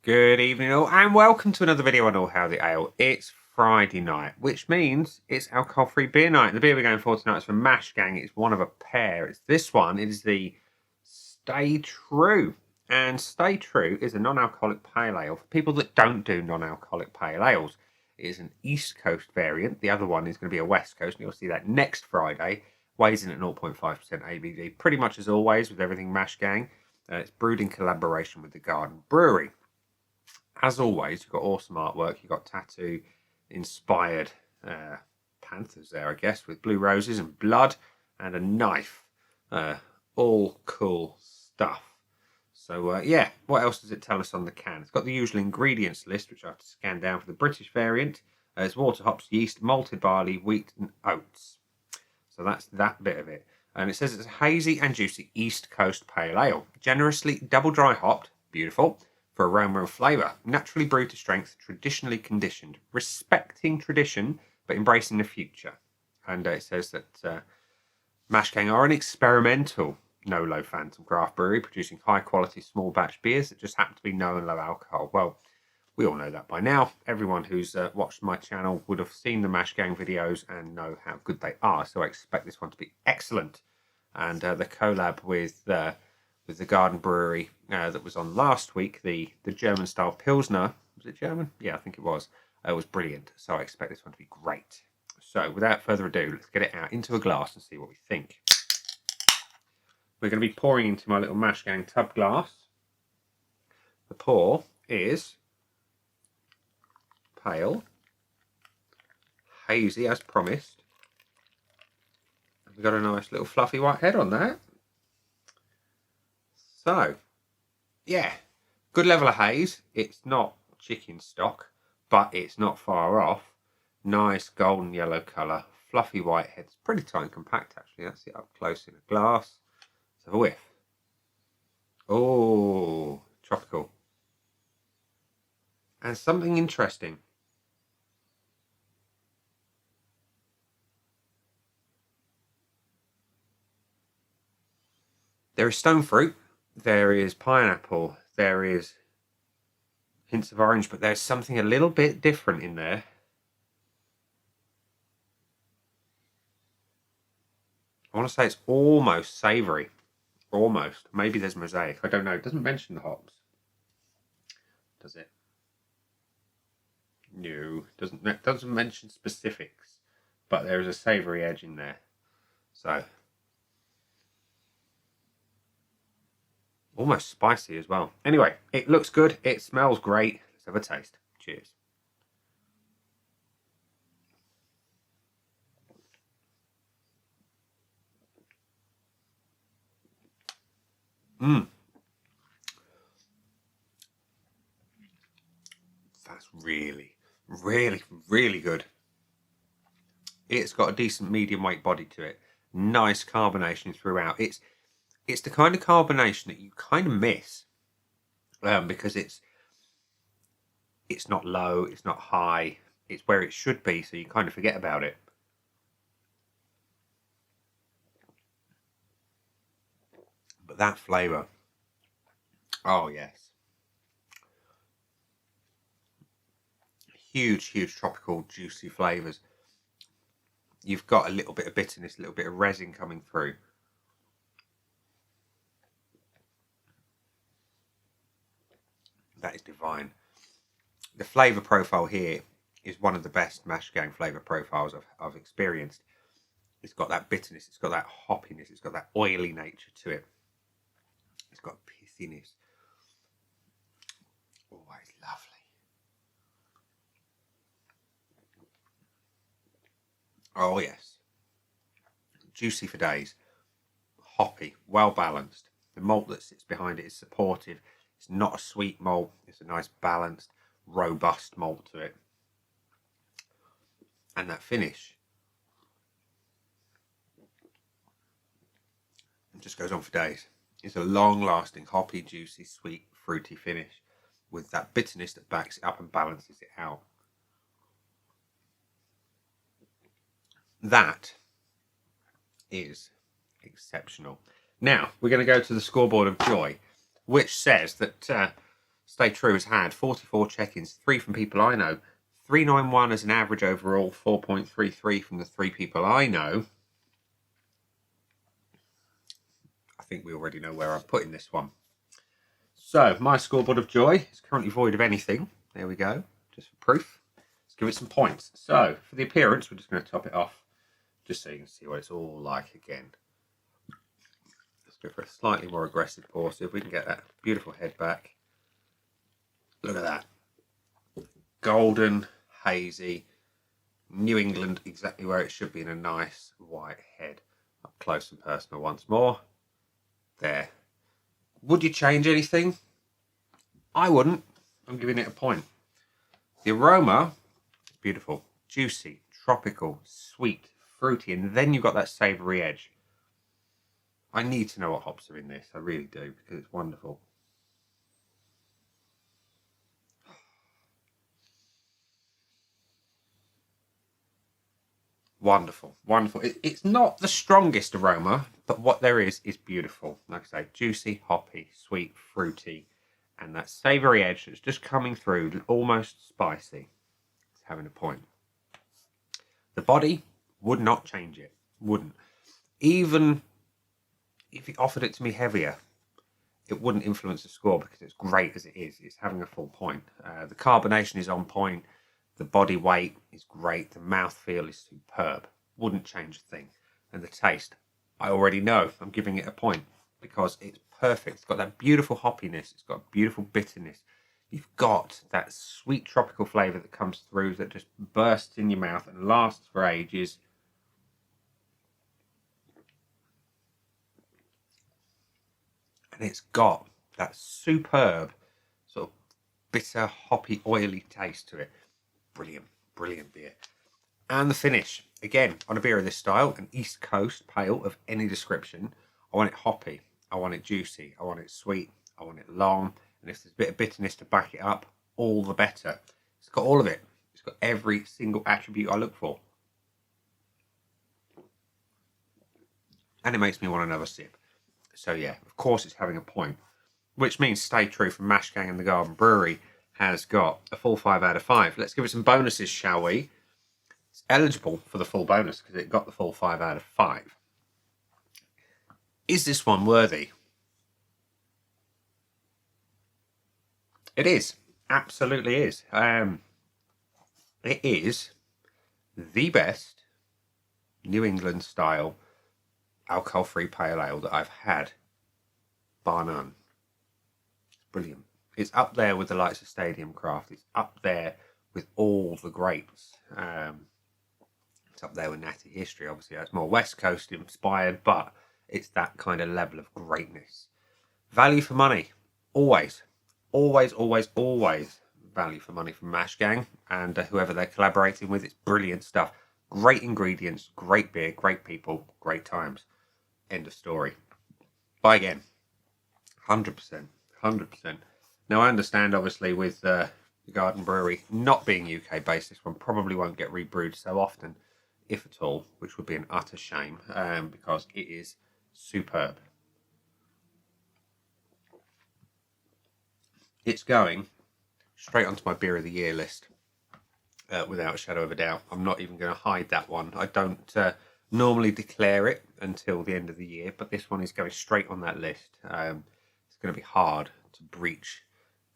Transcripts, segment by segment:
Good evening all, and welcome to another video on All How the Ale. It's Friday night, which means it's alcohol-free beer night. The beer we're going for tonight is from Mash Gang. It's one of a pair. It's this one. It is the Stay True. And Stay True is a non-alcoholic pale ale for people that don't do non-alcoholic pale ales. It is an East Coast variant. The other one is going to be a West Coast, and you'll see that next Friday. Weighs in at 0.5% ABV, pretty much as always with everything Mash Gang. It's brewed in collaboration with the Garden Brewery. As always, you've got awesome artwork. You've got tattoo-inspired panthers there, I guess, with blue roses and blood and a knife. All cool stuff. So, yeah, what else does it tell us on the can? It's got the usual ingredients list, which I have to scan down for the British variant. It's water, hops, yeast, malted barley, wheat, and oats. So that's that bit of it. And it says it's a hazy and juicy East Coast Pale Ale. Generously double dry hopped. Beautiful. For aroma and flavour, naturally brewed to strength, traditionally conditioned, respecting tradition but embracing the future. And it says that Mash Gang are an experimental no-low phantom craft brewery producing high-quality small batch beers that just happen to be no and low alcohol. Well, we all know that by now. Everyone who's watched my channel would have seen the Mash Gang videos and know how good they are. So I expect this one to be excellent. And the collab with the Garden Brewery that was on last week, the German style Pilsner, was it German? Yeah, I think it was brilliant. So I expect this one to be great. So without further ado, let's get it out into a glass and see what we think. We're going to be pouring into my little Mash Gang tub glass. The pour is pale, hazy as promised. We've got a nice little fluffy white head on that. So, yeah, good level of haze. It's not chicken stock, but it's not far off. Nice golden yellow colour, fluffy white head. It's pretty tight and compact, actually. That's it up close in a glass. Let's have a whiff. Oh, tropical. And something interesting. There is stone fruit. There is pineapple, there is hints of orange, but there's something a little bit different in there. I want to say it's almost savoury. Almost. Maybe there's mosaic. I don't know. It doesn't mention the hops. Does it? No. It doesn't mention specifics. But there is a savoury edge in there. So. Almost spicy as well. Anyway, it looks good. It smells great. Let's have a taste. Cheers. That's really, really, really good. It's got a decent medium weight body to it. Nice carbonation throughout. It's the kind of carbonation that you kind of miss because it's not low, it's not high, it's where it should be, so you kind of forget about it. But that flavour, oh yes. Huge, huge tropical juicy flavours. You've got a little bit of bitterness, a little bit of resin coming through. That is divine. The flavour profile here is one of the best Mash Gang flavour profiles I've experienced. It's got that bitterness, it's got that hoppiness, it's got that oily nature to it. It's got pithiness. Oh, it's lovely. Oh yes. Juicy for days. Hoppy, well balanced. The malt that sits behind it is supportive. It's not a sweet malt. It's a nice balanced, robust malt to it. And that finish. It just goes on for days. It's a long-lasting, hoppy, juicy, sweet, fruity finish with that bitterness that backs it up and balances it out. That is exceptional. Now, we're going to go to the scoreboard of joy, which says that Stay True has had 44 check-ins, 3 from people I know, 391 as an average overall, 4.33 from the 3 people I know. I think we already know where I'm putting this one. So, my scoreboard of joy is currently void of anything. There we go, just for proof. Let's give it some points. So, for the appearance, we're just going to top it off, just so you can see what it's all like again. Let's go for a slightly more aggressive pour, see if we can get that beautiful head back. Look at that. Golden, hazy, New England, exactly where it should be, in a nice white head. Up close and personal once more. There. Would you change anything? I wouldn't. I'm giving it a point. The aroma, beautiful, juicy, tropical, sweet, fruity, and then you've got that savoury edge. I need to know what hops are in this. I really do, because it's wonderful. Wonderful, wonderful. It's not the strongest aroma, but what there is beautiful. Like I say, juicy, hoppy, sweet, fruity, and that savoury edge that's just coming through, almost spicy. It's having a point. The body would not change it. Wouldn't. Even if you offered it to me heavier, it wouldn't influence the score because it's great as it is. It's having a full point. The carbonation is on point. The body weight is great. The mouthfeel is superb. Wouldn't change a thing. And the taste, I already know. I'm giving it a point because it's perfect. It's got that beautiful hoppiness. It's got beautiful bitterness. You've got that sweet tropical flavour that comes through that just bursts in your mouth and lasts for ages. And it's got that superb sort of bitter, hoppy, oily taste to it. Brilliant, brilliant beer. And the finish, again, on a beer of this style, an East Coast pale of any description. I want it hoppy, I want it juicy, I want it sweet, I want it long, and if there's a bit of bitterness to back it up, all the better. It's got all of it. It's got every single attribute I look for. And it makes me want another sip. So yeah, of course it's having a point, which means Stay True from Mash Gang and the Garden Brewery has got a full 5 out of 5. Let's give it some bonuses, shall we? It's eligible for the full bonus because it got the full 5 out of 5. Is this one worthy? It is. Absolutely is. It is the best New England style alcohol-free pale ale that I've had, bar none. It's brilliant. It's up there with the likes of Stadium Craft. It's up there with all the greats. It's up there with Natty History. Obviously, that's more West Coast inspired, but it's that kind of level of greatness. Value for money. Always. Always, always, always value for money from Mash Gang and whoever they're collaborating with. It's brilliant stuff. Great ingredients, great beer, great people, great times. End of story. Buy again. 100%. 100%. Now, I understand, obviously, with the Garden Brewery not being UK-based, this one probably won't get rebrewed so often, if at all, which would be an utter shame, because it is superb. It's going straight onto my Beer of the Year list, without a shadow of a doubt. I'm not even going to hide that one. I don't normally declare it until the end of the year, but this one is going straight on that list. It's going to be hard to breach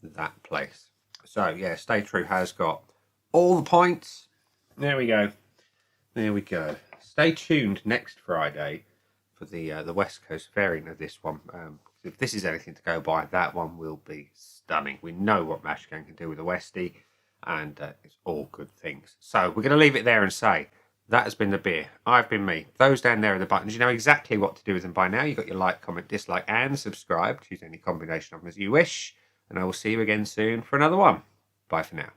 that place. So yeah, Stay True has got all the points. There we go. There we go. Stay tuned next Friday for the West Coast variant of this one. If this is anything to go by, that one will be stunning. We know what Mash Gang can do with a Westie, and it's all good things. So we're going to leave it there and say that has been the beer. I've been me. Those down there are the buttons. You know exactly what to do with them by now. You've got your like, comment, dislike, and subscribe. Choose any combination of them as you wish. And I will see you again soon for another one. Bye for now.